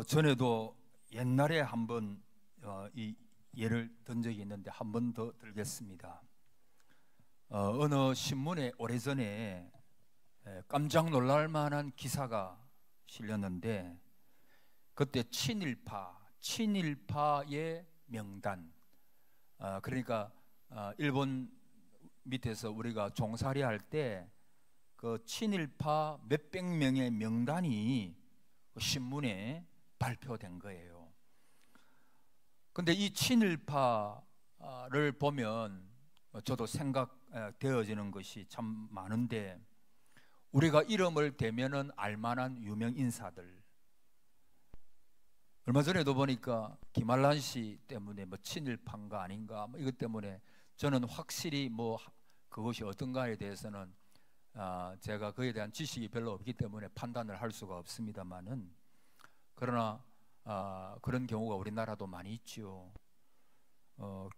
전에도 옛날에 한번 이 예를 든 적이 있는데 한 번 더 들겠습니다. 어느 신문에 오래전에 깜짝 놀랄 만한 기사가 실렸는데, 그때 친일파의 명단, 그러니까 일본 밑에서 우리가 종살이 할 때 그 친일파 몇백 명의 명단이 신문에 발표된 거예요. 근데 이 친일파를 보면 저도 생각되어지는 것이 참 많은데, 우리가 이름을 대면은 알만한 유명 인사들, 얼마 전에도 보니까 김한란 씨 때문에 뭐 친일파인가 아닌가 뭐 이것 때문에 저는 확실히 뭐 그것이 어떤가에 대해서는 제가 그에 대한 지식이 별로 없기 때문에 판단을 할 수가 없습니다만은, 그러나 그런 경우가 우리나라도 많이 있죠.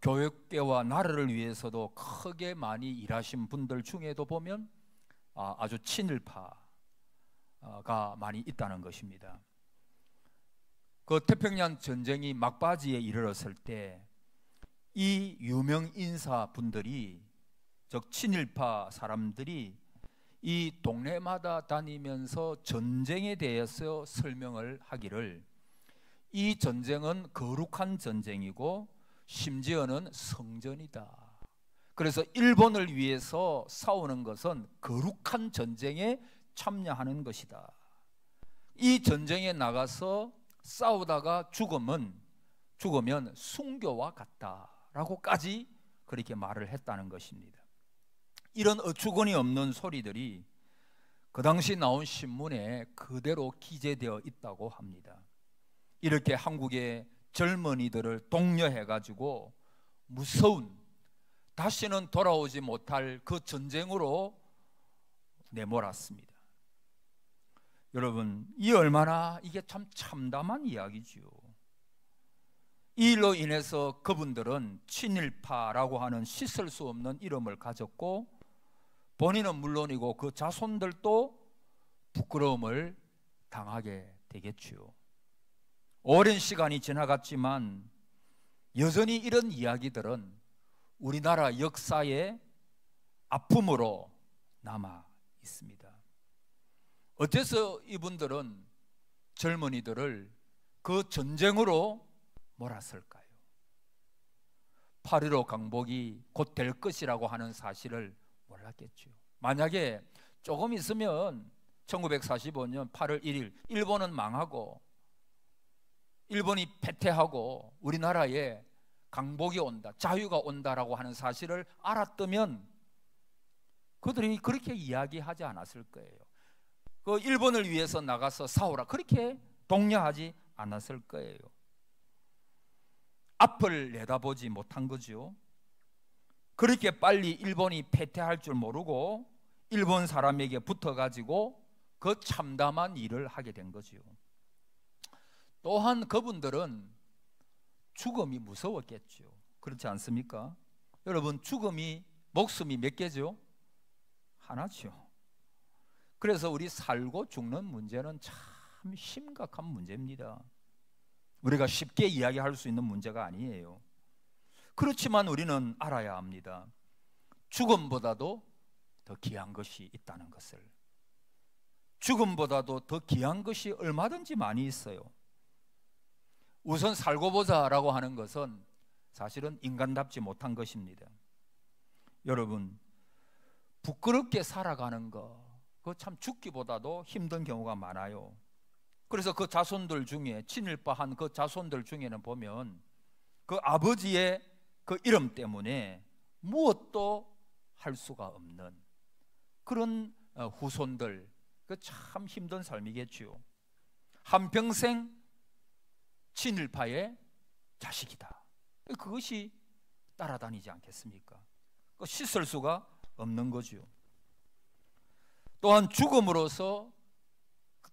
교육계와 나라를 위해서도 크게 많이 일하신 분들 중에도 보면 아주 친일파가 많이 있다는 것입니다. 그 태평양 전쟁이 막바지에 이르렀을 때 이 유명 인사분들이, 즉 친일파 사람들이 이 동네마다 다니면서 전쟁에 대해서 설명을 하기를, 이 전쟁은 거룩한 전쟁이고 심지어는 성전이다. 그래서 일본을 위해서 싸우는 것은 거룩한 전쟁에 참여하는 것이다. 이 전쟁에 나가서 싸우다가 죽으면 순교와 같다라고까지 그렇게 말을 했다는 것입니다. 이런 어처구니 없는 소리들이 그 당시 나온 신문에 그대로 기재되어 있다고 합니다. 이렇게 한국의 젊은이들을 독려해가지고 무서운, 다시는 돌아오지 못할 그 전쟁으로 내몰았습니다. 여러분, 이 얼마나 이게 참 참담한 이야기지요. 이 일로 인해서 그분들은 친일파라고 하는 씻을 수 없는 이름을 가졌고, 본인은 물론이고 그 자손들도 부끄러움을 당하게 되겠지요. 오랜 시간이 지나갔지만 여전히 이런 이야기들은 우리나라 역사의 아픔으로 남아 있습니다. 어째서 이분들은 젊은이들을 그 전쟁으로 몰았을까요? 8.15 강복이 곧 될 것이라고 하는 사실을 몰랐겠죠. 만약에 조금 있으면 1945년 8월 1일 일본은 망하고 일본이 패퇴하고 우리나라에 강복이 온다, 자유가 온다라고 하는 사실을 알았다면 그들이 그렇게 이야기하지 않았을 거예요. 그 일본을 위해서 나가서 싸우라 그렇게 독려하지 않았을 거예요. 앞을 내다보지 못한 거죠. 그렇게 빨리 일본이 패퇴할 줄 모르고 일본 사람에게 붙어가지고 그 참담한 일을 하게 된 거죠. 또한 그분들은 죽음이 무서웠겠죠. 그렇지 않습니까? 여러분, 목숨이 몇 개죠? 하나죠. 그래서 우리 살고 죽는 문제는 참 심각한 문제입니다. 우리가 쉽게 이야기할 수 있는 문제가 아니에요. 그렇지만 우리는 알아야 합니다. 죽음보다도 더 귀한 것이 있다는 것을. 죽음보다도 더 귀한 것이 얼마든지 많이 있어요. 우선 살고 보자라고 하는 것은 사실은 인간답지 못한 것입니다. 여러분, 부끄럽게 살아가는 거, 그거 참 죽기보다도 힘든 경우가 많아요. 그래서 그 자손들 중에, 친일파한 그 자손들 중에는 보면 그 아버지의 그 이름 때문에 무엇도 할 수가 없는 그런 후손들, 그 참 힘든 삶이겠죠. 한평생 친일파의 자식이다. 그것이 따라다니지 않겠습니까? 씻을 수가 없는 거죠. 또한 죽음으로써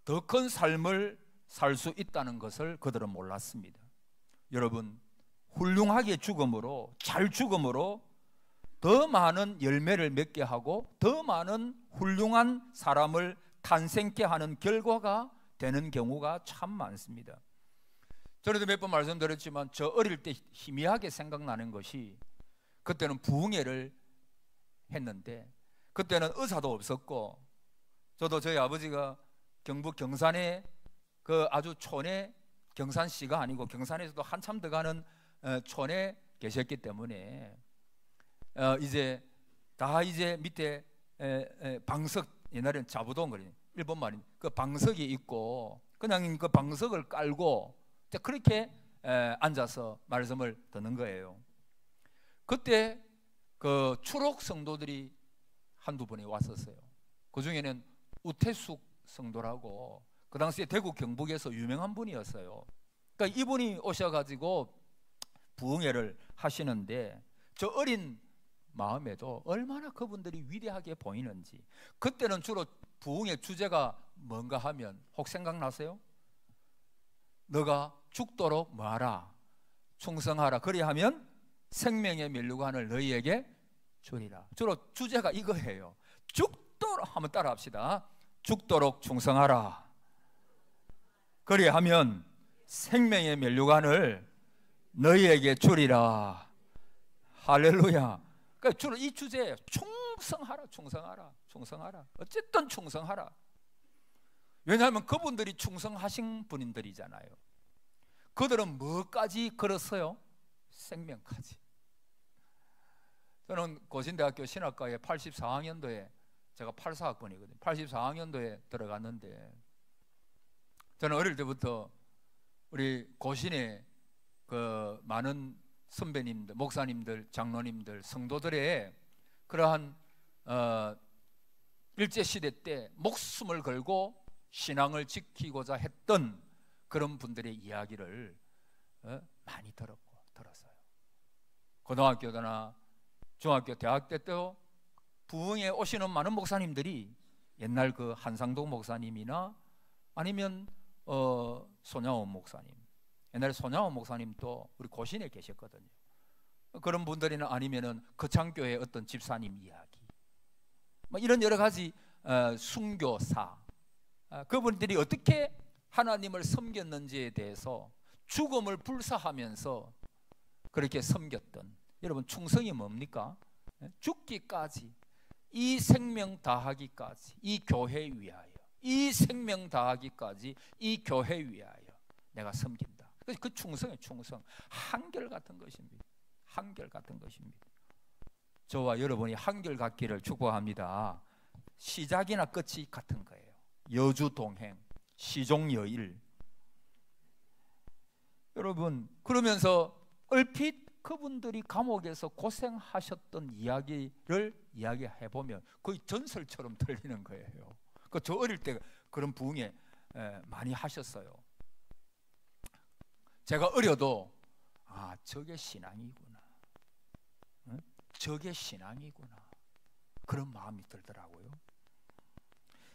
더 큰 삶을 살 수 있다는 것을 그들은 몰랐습니다. 여러분, 훌륭하게 죽음으로, 잘 죽음으로 더 많은 열매를 맺게 하고 더 많은 훌륭한 사람을 탄생케 하는 결과가 되는 경우가 참 많습니다. 전에도 몇 번 말씀드렸지만 저 어릴 때 희미하게 생각나는 것이, 그때는 부흥회를 했는데 그때는 의사도 없었고, 저도 저희 아버지가 경북 경산에 그 아주 촌에, 경산시가 아니고 경산에서도 한참 더 가는 촌에 계셨기 때문에 이제 다 이제 밑에 방석, 옛날에는 자부동 그래, 일본 말인 그 방석이 있고 그냥 그 방석을 깔고 그렇게 앉아서 말씀을 듣는 거예요. 그때 그 추록 성도들이 한두 분이 왔었어요. 그 중에는 우태숙 성도라고 그 당시에 대구 경북에서 유명한 분이었어요. 그러니까 이분이 오셔가지고 부흥회를 하시는데 저 어린 마음에도 얼마나 그분들이 위대하게 보이는지. 그때는 주로 부흥회 주제가 뭔가 하면 혹 생각나세요? 너가 죽도록 뭐하라? 충성하라. 그리하면 생명의 면류관을 너희에게 주리라. 주로 주제가 이거예요. 죽도록, 한번 따라합시다. 죽도록 충성하라. 그리하면 생명의 면류관을 너희에게 주리라. 할렐루야. 그러니까 주로 이 주제예요. 충성하라, 충성하라, 충성하라. 어쨌든 충성하라. 왜냐하면 그분들이 충성하신 분들이잖아요. 그들은 뭐까지 걸었어요? 생명까지. 저는 고신대학교 신학과에 84학년도에, 제가 84학번이거든요. 84학년도에 들어갔는데, 저는 어릴 때부터 우리 고신에 그 많은 선배님들, 목사님들, 장로님들, 성도들의 그러한 일제시대 때 목숨을 걸고 신앙을 지키고자 했던 그런 분들의 이야기를 많이 들었어요. 고등학교나 중학교, 대학 때도 부흥에 오시는 많은 목사님들이 옛날 그 한상동 목사님이나 아니면 손양원 목사님, 옛날에 손양원 목사님도 우리 고신에 계셨거든요. 그런 분들이나 아니면은 거창교회 어떤 집사님 이야기, 뭐 이런 여러 가지 순교사, 그분들이 어떻게 하나님을 섬겼는지에 대해서 죽음을 불사하면서 그렇게 섬겼던, 여러분 충성이 뭡니까? 죽기까지, 이 생명 다하기까지, 이 교회 위하여, 이 생명 다하기까지 이 교회 위하여 내가 섬긴다. 그 충성의 충성, 한결같은 것입니다. 한결같은 것입니다. 저와 여러분이 한결같기를 축복합니다. 시작이나 끝이 같은 거예요. 여주동행, 시종여일. 여러분, 그러면서 얼핏 그분들이 감옥에서 고생하셨던 이야기를 이야기해보면 거의 전설처럼 들리는 거예요. 저 어릴 때 그런 부흥에 많이 하셨어요. 제가 어려도 저게 신앙이구나, 저게 신앙이구나, 그런 마음이 들더라고요.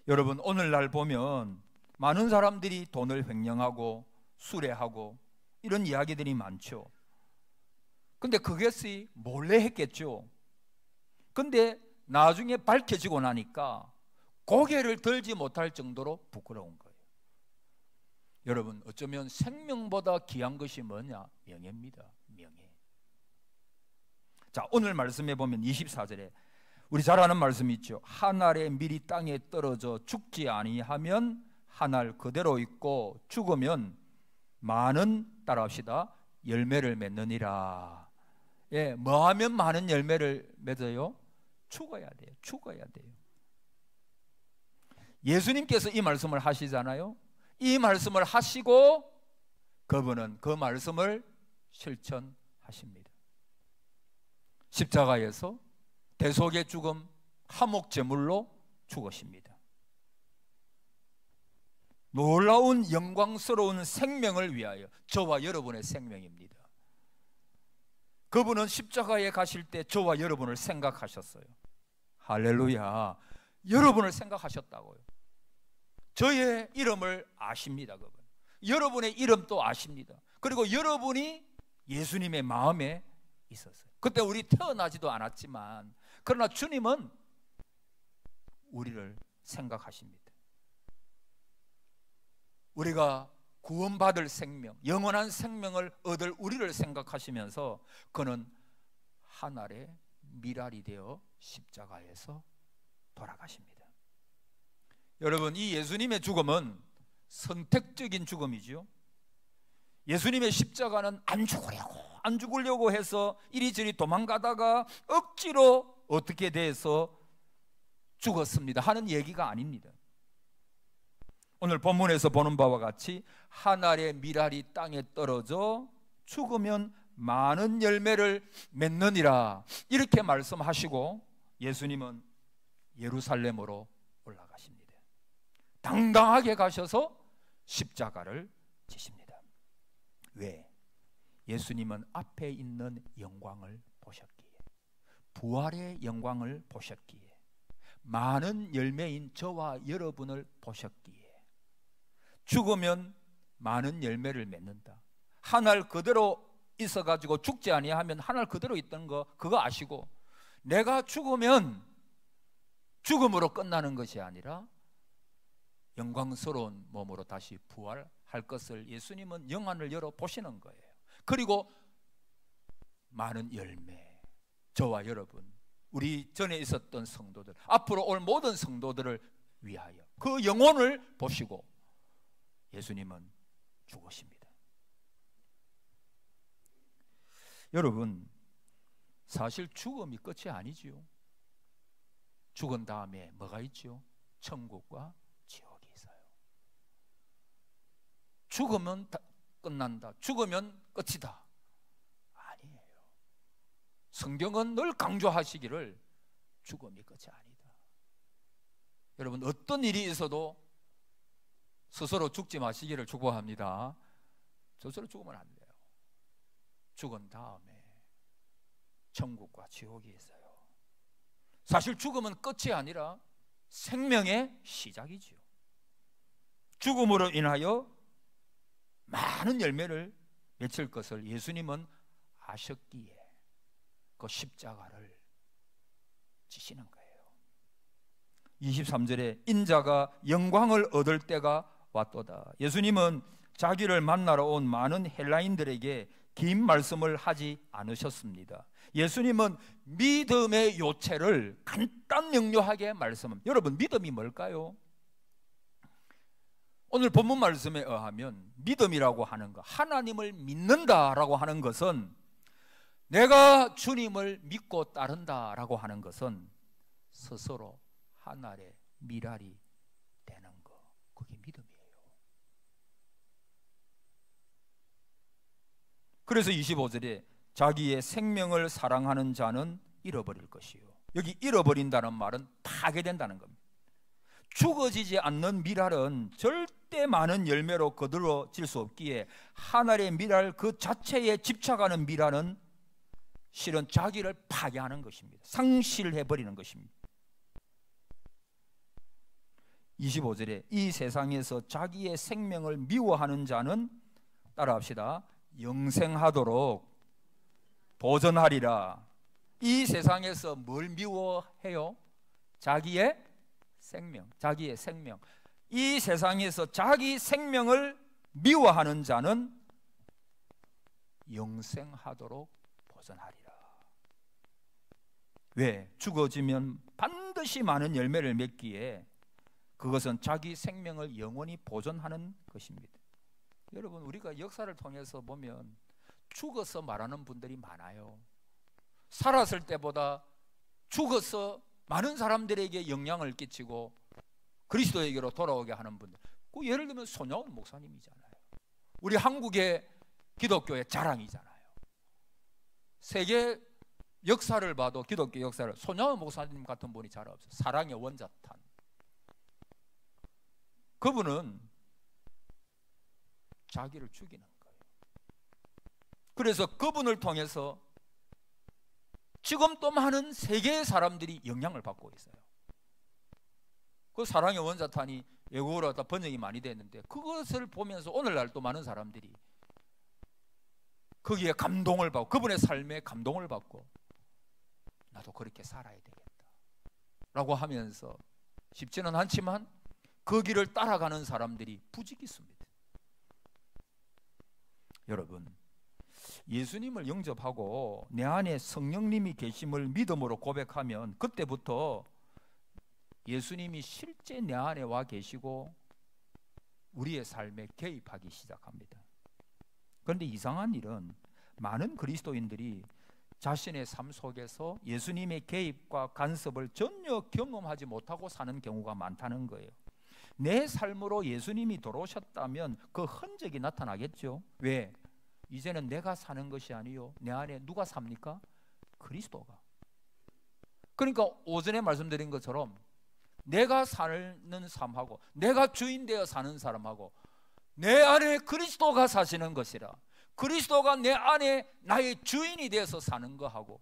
여러분, 오늘날 보면 많은 사람들이 돈을 횡령하고 수레하고 이런 이야기들이 많죠. 근데 그것이 몰래 했겠죠. 근데 나중에 밝혀지고 나니까 고개를 들지 못할 정도로 부끄러운 거예요. 여러분, 어쩌면 생명보다 귀한 것이 뭐냐? 명예입니다. 명예. 자, 오늘 말씀해 보면 24절에 우리 잘 아는 말씀이 있죠. 한 알의 밀이 땅에 떨어져 죽지 아니하면 한 알 그대로 있고 죽으면 많은, 따라합시다, 열매를 맺느니라. 예, 뭐 하면 많은 열매를 맺어요? 죽어야 돼요. 죽어야 돼요. 예수님께서 이 말씀을 하시잖아요. 이 말씀을 하시고 그분은 그 말씀을 실천하십니다. 십자가에서 대속의 죽음, 화목제물로 죽으십니다. 놀라운 영광스러운 생명을 위하여, 저와 여러분의 생명입니다. 그분은 십자가에 가실 때 저와 여러분을 생각하셨어요. 할렐루야. 여러분을 생각하셨다고요. 저의 이름을 아십니다. 그분. 여러분의 이름도 아십니다. 그리고 여러분이 예수님의 마음에 있었어요. 그때 우리 태어나지도 않았지만, 그러나 주님은 우리를 생각하십니다. 우리가 구원받을 생명, 영원한 생명을 얻을 우리를 생각하시면서 그는 한 알의 밀알이 되어 십자가에서 돌아가십니다. 여러분, 이 예수님의 죽음은 선택적인 죽음이죠. 예수님의 십자가는 안 죽으려고 해서 이리저리 도망가다가 억지로 어떻게 돼서 죽었습니다 하는 얘기가 아닙니다. 오늘 본문에서 보는 바와 같이 한 알의 밀알이 땅에 떨어져 죽으면 많은 열매를 맺느니라 이렇게 말씀하시고 예수님은 예루살렘으로 올라가십니다. 당당하게 가셔서 십자가를 지십니다. 왜? 예수님은 앞에 있는 영광을 보셨기에, 부활의 영광을 보셨기에, 많은 열매인 저와 여러분을 보셨기에, 죽으면 많은 열매를 맺는다, 한 알 그대로 있어가지고 죽지 아니하면 한 알 그대로 있던 거 그거 아시고, 내가 죽으면 죽음으로 끝나는 것이 아니라 영광스러운 몸으로 다시 부활할 것을 예수님은 영안을 열어 보시는 거예요. 그리고 많은 열매, 저와 여러분, 우리 전에 있었던 성도들, 앞으로 올 모든 성도들을 위하여 그 영혼을 보시고 예수님은 죽으십니다. 여러분, 사실 죽음이 끝이 아니지요. 죽은 다음에 뭐가 있죠? 천국과 지옥이 있어요. 죽으면 끝난다, 죽으면 끝이다, 아니에요. 성경은 늘 강조하시기를 죽음이 끝이 아니다. 여러분, 어떤 일이 있어도 스스로 죽지 마시기를 축복합니다. 스스로 죽으면 안 돼요. 죽은 다음에 천국과 지옥이 있어요. 사실 죽음은 끝이 아니라 생명의 시작이지요. 죽음으로 인하여 많은 열매를 맺을 것을 예수님은 아셨기에 그 십자가를 지시는 거예요. 23절에 인자가 영광을 얻을 때가 왔도다. 예수님은 자기를 만나러 온 많은 헬라인들에게 긴 말씀을 하지 않으셨습니다. 예수님은 믿음의 요체를 간단 명료하게 말씀합니다. 여러분, 믿음이 뭘까요? 오늘 본문 말씀에 의하면 믿음이라고 하는 것, 하나님을 믿는다라고 하는 것은, 내가 주님을 믿고 따른다라고 하는 것은 스스로 한 알의 밀알이 되는 것, 그게 믿음이에요. 그래서 25절에 자기의 생명을 사랑하는 자는 잃어버릴 것이요. 여기 잃어버린다는 말은 파괴된다는 겁니다. 죽어지지 않는 밀알은 절대 많은 열매로 거두어질 수 없기에 한 알의 밀알 그 자체에 집착하는 밀알은 실은 자기를 파괴하는 것입니다. 상실해버리는 것입니다. 25절에 이 세상에서 자기의 생명을 미워하는 자는, 따라합시다, 영생하도록 보전하리라. 이 세상에서 뭘 미워해요? 자기의 생명, 자기의 생명. 이 세상에서 자기 생명을 미워하는 자는 영생하도록 보전하리라. 왜? 죽어지면 반드시 많은 열매를 맺기에 그것은 자기 생명을 영원히 보존하는 것입니다. 여러분, 우리가 역사를 통해서 보면 죽어서 말하는 분들이 많아요. 살았을 때보다 죽어서 많은 사람들에게 영향을 끼치고 그리스도에게로 돌아오게 하는 분들, 그 예를 들면 손양원 목사님이잖아요. 우리 한국의 기독교의 자랑이잖아요. 세계 역사를 봐도 기독교 역사를, 손양원 목사님 같은 분이 잘 없어요. 사랑의 원자탄. 그분은 자기를 죽이는 거예요. 그래서 그분을 통해서 지금 또 많은 세계의 사람들이 영향을 받고 있어요. 그 사랑의 원자탄이 외국어로 다 번역이 많이 됐는데, 그것을 보면서 오늘날 또 많은 사람들이 거기에 감동을 받고, 그분의 삶에 감동을 받고, 나도 그렇게 살아야 되겠다 라고 하면서, 쉽지는 않지만 그 길을 따라가는 사람들이 부지기수입니다. 여러분, 예수님을 영접하고 내 안에 성령님이 계심을 믿음으로 고백하면 그때부터 예수님이 실제 내 안에 와 계시고 우리의 삶에 개입하기 시작합니다. 그런데 이상한 일은 많은 그리스도인들이 자신의 삶 속에서 예수님의 개입과 간섭을 전혀 경험하지 못하고 사는 경우가 많다는 거예요. 내 삶으로 예수님이 들어오셨다면 그 흔적이 나타나겠죠. 왜? 이제는 내가 사는 것이 아니요, 내 안에 누가 삽니까? 그리스도가. 그러니까 오전에 말씀드린 것처럼 내가 사는 삶하고 내가 주인 되어 사는 사람하고 내 안에 그리스도가 사시는 것이라, 그리스도가 내 안에 나의 주인이 되어서 사는 거하고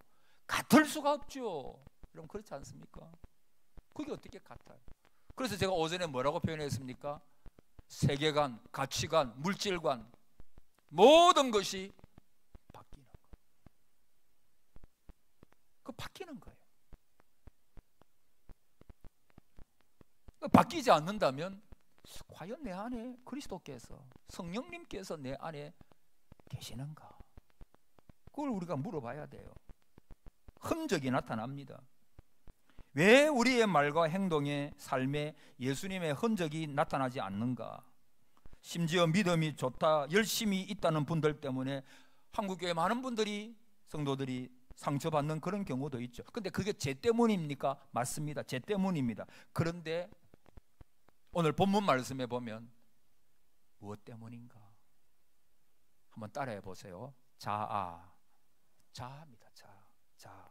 같을 수가 없죠. 여러분, 그렇지 않습니까? 그게 어떻게 같아요? 그래서 제가 오전에 뭐라고 표현했습니까? 세계관, 가치관, 물질관, 모든 것이 바뀌는 거예요. 그 바뀌는 거예요. 바뀌지 않는다면 과연 내 안에 그리스도께서, 성령님께서 내 안에 계시는가? 그걸 우리가 물어봐야 돼요. 흔적이 나타납니다. 왜 우리의 말과 행동에, 삶에 예수님의 흔적이 나타나지 않는가? 심지어 믿음이 좋다, 열심히 있다는 분들 때문에 한국교회 많은 분들이, 성도들이 상처받는 그런 경우도 있죠. 근데 그게 죄 때문입니까? 맞습니다. 죄 때문입니다. 그런데 오늘 본문 말씀에 보면 무엇 때문인가? 한번 따라해 보세요. 자아입니다. 자아.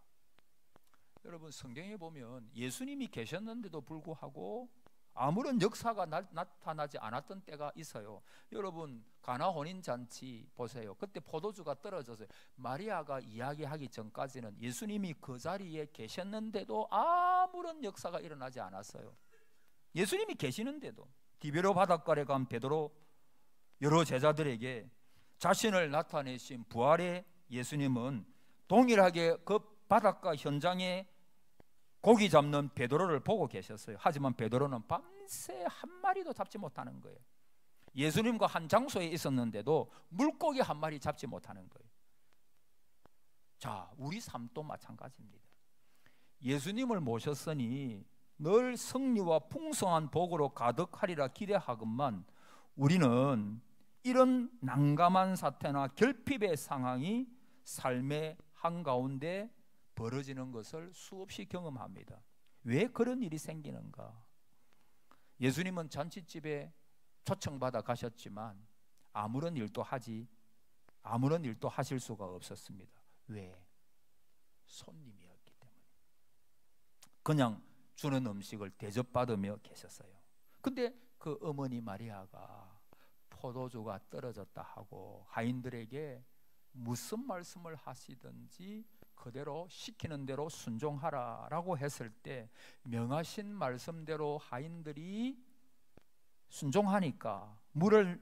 여러분, 성경에 보면 예수님이 계셨는데도 불구하고 아무런 역사가 나타나지 않았던 때가 있어요. 여러분, 가나 혼인잔치 보세요. 그때 포도주가 떨어졌어요. 마리아가 이야기하기 전까지는 예수님이 그 자리에 계셨는데도 아무런 역사가 일어나지 않았어요. 예수님이 계시는데도. 디베로 바닷가에 간 베드로 여러 제자들에게 자신을 나타내신 부활의 예수님은 동일하게 그 바닷가 현장에 고기 잡는 베드로를 보고 계셨어요. 하지만 베드로는 밤새 한 마리도 잡지 못하는 거예요. 예수님과 한 장소에 있었는데도 물고기 한 마리 잡지 못하는 거예요. 자, 우리 삶도 마찬가지입니다. 예수님을 모셨으니 늘 승리와 풍성한 복으로 가득하리라 기대하건만 우리는 이런 난감한 사태나 결핍의 상황이 삶의 한가운데 벌어지는 것을 수없이 경험합니다. 왜 그런 일이 생기는가? 예수님은 잔치집에 초청받아 가셨지만 아무런 일도 하실 수가 없었습니다. 왜? 손님이었기 때문에. 그냥 주는 음식을 대접받으며 계셨어요. 근데 그 어머니 마리아가 포도주가 떨어졌다 하고 하인들에게 무슨 말씀을 하시든지 그대로 시키는 대로 순종하라라고 했을 때 명하신 말씀대로 하인들이 순종하니까 물을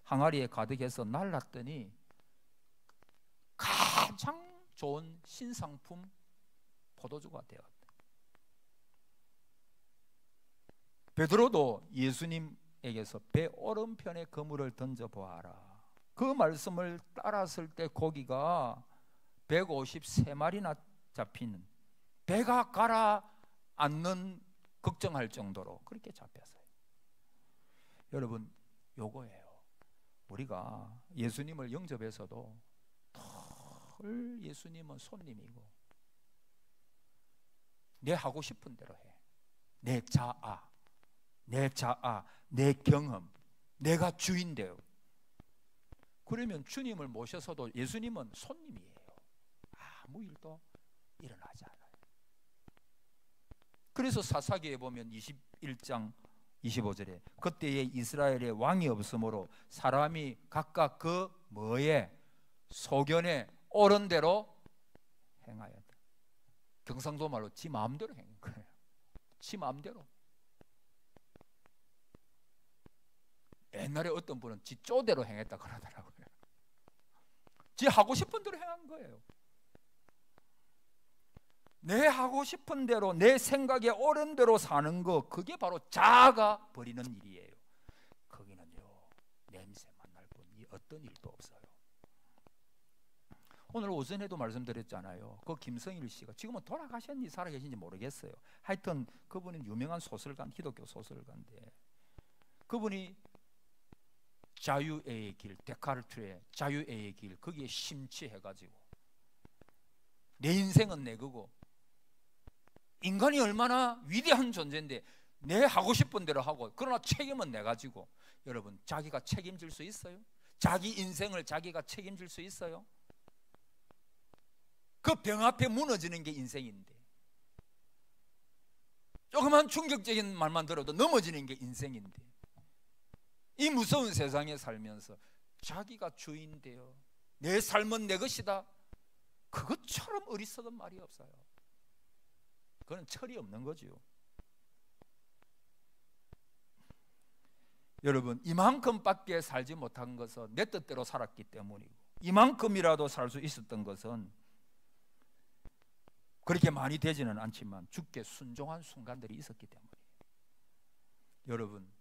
항아리에 가득해서 날랐더니 가장 좋은 신상품 포도주가 되었다. 베드로도 예수님에게서 배 오른편에 그물을 던져보아라. 그 말씀을 따랐을 때 고기가 153마리나 잡히는, 배가 가라앉는 걱정할 정도로 그렇게 잡혔어요. 여러분, 요거예요. 우리가 예수님을 영접해서도 늘 예수님은 손님이고 내 하고 싶은 대로 해. 내 자아, 내 경험, 내가 주인돼요. 그러면 주님을 모셔서도 예수님은 손님이에요. 아무 일도 일어나지 않아요. 그래서 사사기에 보면 21장 25절에 그때에 이스라엘에 왕이 없으므로 사람이 각각 그 뭐에 소견에 옳은 대로 행하였다. 경상도 말로 지 마음대로 행한 거예요. 지 마음대로. 옛날에 어떤 분은 지 쪼대로 행했다 그러더라고요. 지 하고 싶은 대로 행한 거예요. 내 하고 싶은 대로, 내 생각에 옳은 대로 사는 거, 그게 바로 자아가 벌이는 일이에요. 거기는요, 냄새만 날 뿐 어떤 일도 없어요. 오늘 오전에도 말씀드렸잖아요. 그 김성일 씨가 지금은 돌아가셨는지 살아계신지 모르겠어요. 하여튼 그분은 유명한 소설가, 기독교 소설가인데, 그분이 자유의 길, 데카르트의 자유의 길, 거기에 심취해가지고 내 인생은 내 거고, 인간이 얼마나 위대한 존재인데 내 하고 싶은 대로 하고, 그러나 책임은 내 가지고. 여러분, 자기가 책임질 수 있어요? 자기 인생을 자기가 책임질 수 있어요? 그 병 앞에 무너지는 게 인생인데, 조그만 충격적인 말만 들어도 넘어지는 게 인생인데, 이 무서운 세상에 살면서 자기가 주인되어 내 삶은 내 것이다, 그것처럼 어리석은 말이 없어요. 그건 철이 없는 거죠. 여러분, 이만큼밖에 살지 못한 것은 내 뜻대로 살았기 때문이고, 이만큼이라도 살 수 있었던 것은 그렇게 많이 되지는 않지만 주께 순종한 순간들이 있었기 때문이에요. 여러분,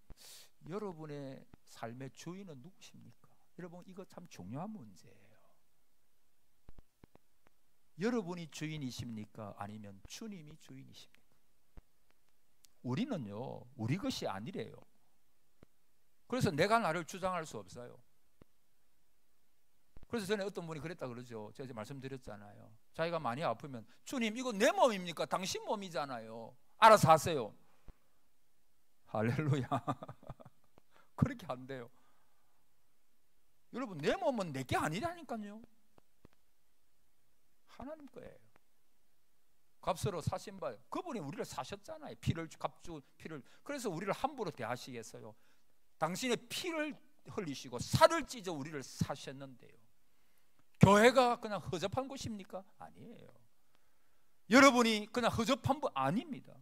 여러분의 삶의 주인은 누구십니까? 여러분, 이거 참 중요한 문제예요. 여러분이 주인이십니까? 아니면 주님이 주인이십니까? 우리는요, 우리 것이 아니래요. 그래서 내가 나를 주장할 수 없어요. 그래서 전에 어떤 분이 그랬다 그러죠. 제가 말씀드렸잖아요. 자기가 많이 아프면, 주님, 이거 내 몸입니까? 당신 몸이잖아요. 알아서 하세요. 할렐루야. 그렇게 안 돼요. 여러분, 내 몸은 내게 아니라니까요. 하나님 거예요. 값으로 사신 바, 그분이 우리를 사셨잖아요. 피를 그래서 우리를 함부로 대하시겠어요? 당신의 피를 흘리시고 살을 찢어 우리를 사셨는데요. 교회가 그냥 허접한 곳입니까? 아니에요. 여러분이 그냥 허접한 분 아닙니다.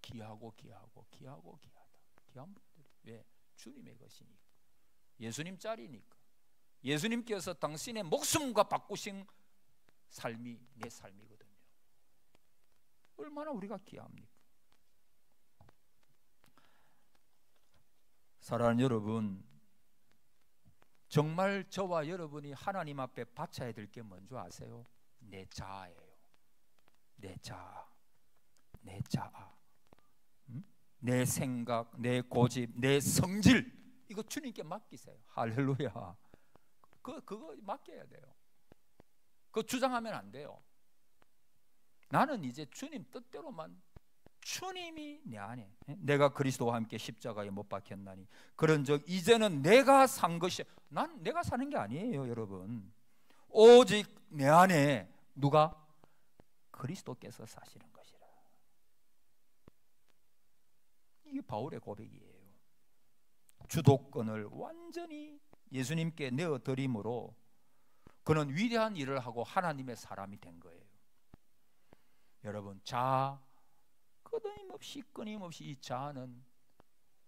귀하고 귀하다. 귀한 분들이. 왜? 주님의 것이니까. 예수님 짤이니까. 예수님께서 당신의 목숨과 바꾸신 삶이 내 삶이거든요. 얼마나 우리가 귀합니까? 사랑하는 여러분, 정말 저와 여러분이 하나님 앞에 바쳐야 될 게 뭔지 아세요? 내 자아예요. 내 자아. 내 생각, 내 고집, 내 성질, 이거 주님께 맡기세요. 할렐루야. 그거 맡겨야 돼요. 그거 주장하면 안 돼요. 나는 이제 주님 뜻대로만, 주님이 내 안에, 내가 그리스도와 함께 십자가에 못 박혔나니 그런즉 이제는 내가 산 것이, 난 내가 사는 게 아니에요. 여러분, 오직 내 안에 누가? 그리스도께서 사시는 것이라. 이게 바울의 고백이에요. 주도권을 완전히 예수님께 내어드림으로 그는 위대한 일을 하고 하나님의 사람이 된 거예요. 여러분, 자아, 끊임없이 이 자아는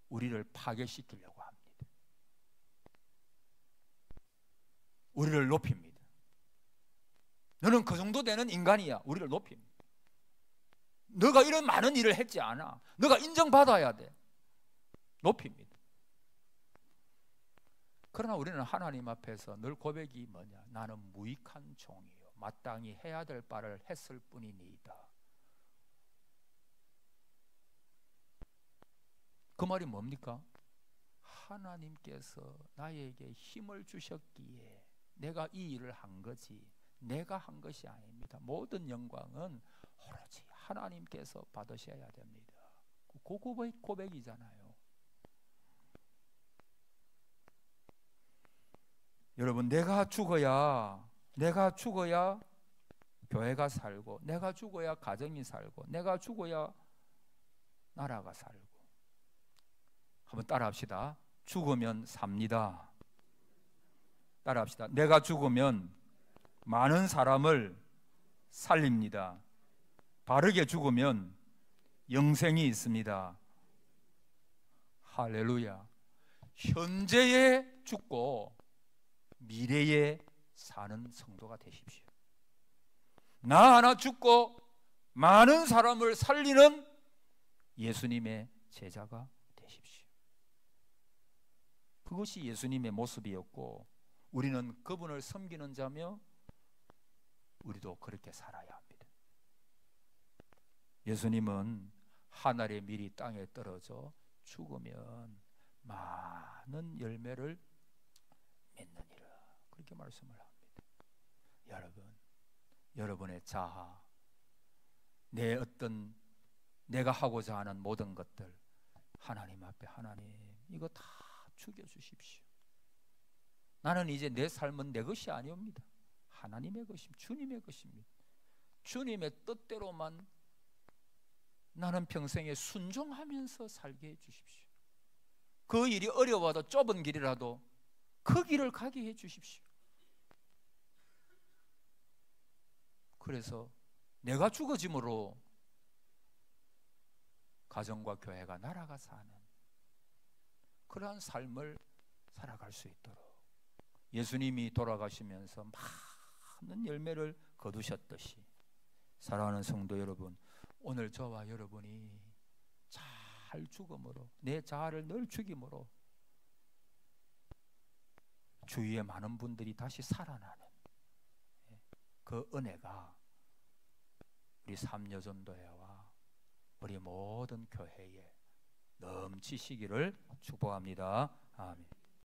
우리를 파괴시키려고 합니다. 우리를 높입니다. 너는 그 정도 되는 인간이야. 우리를 높입니다. 너가 이런 많은 일을 했지 않아. 너가 인정받아야 돼. 높입니다. 그러나 우리는 하나님 앞에서 늘 고백이 뭐냐? 나는 무익한 종이요, 마땅히 해야 될 바를 했을 뿐이니이다. 그 말이 뭡니까? 하나님께서 나에게 힘을 주셨기에 내가 이 일을 한 거지 내가 한 것이 아닙니다. 모든 영광은 오로지 하나님께서 받으셔야 됩니다. 그 고백이잖아요. 여러분, 내가 죽어야 교회가 살고, 내가 죽어야 가정이 살고, 내가 죽어야 나라가 살고. 한번 따라합시다. 죽으면 삽니다. 따라합시다. 내가 죽으면 많은 사람을 살립니다. 바르게 죽으면 영생이 있습니다. 할렐루야. 현재에 죽고 미래에 사는 성도가 되십시오. 나 하나 죽고 많은 사람을 살리는 예수님의 제자가 되십시오. 그것이 예수님의 모습이었고, 우리는 그분을 섬기는 자며 우리도 그렇게 살아야 합니다. 예수님은 하늘의 밀이 땅에 떨어져 죽으면 많은 열매를 맺느니라, 그렇게 말씀을 합니다. 여러분, 여러분의 자아, 내가 하고자 하는 모든 것들 하나님 앞에, 하나님 이거 다 죽여주십시오. 나는 이제 내 삶은 내 것이 아니옵니다. 하나님의 것입니다. 주님의 것입니다. 주님의 뜻대로만 나는 평생에 순종하면서 살게 해주십시오. 그 일이 어려워도 좁은 길이라도 그 길을 가게 해주십시오. 그래서 내가 죽어짐으로 가정과 교회가 나라가 사는 그러한 삶을 살아갈 수 있도록 예수님이 돌아가시면서 많은 열매를 거두셨듯이, 사랑하는 성도 여러분, 오늘 저와 여러분이 잘 죽음으로, 내 자아를 늘 죽임으로 주위에 많은 분들이 다시 살아나는 그 은혜가 우리 삼여전도회와 우리 모든 교회에 넘치시기를 축복합니다. 아멘.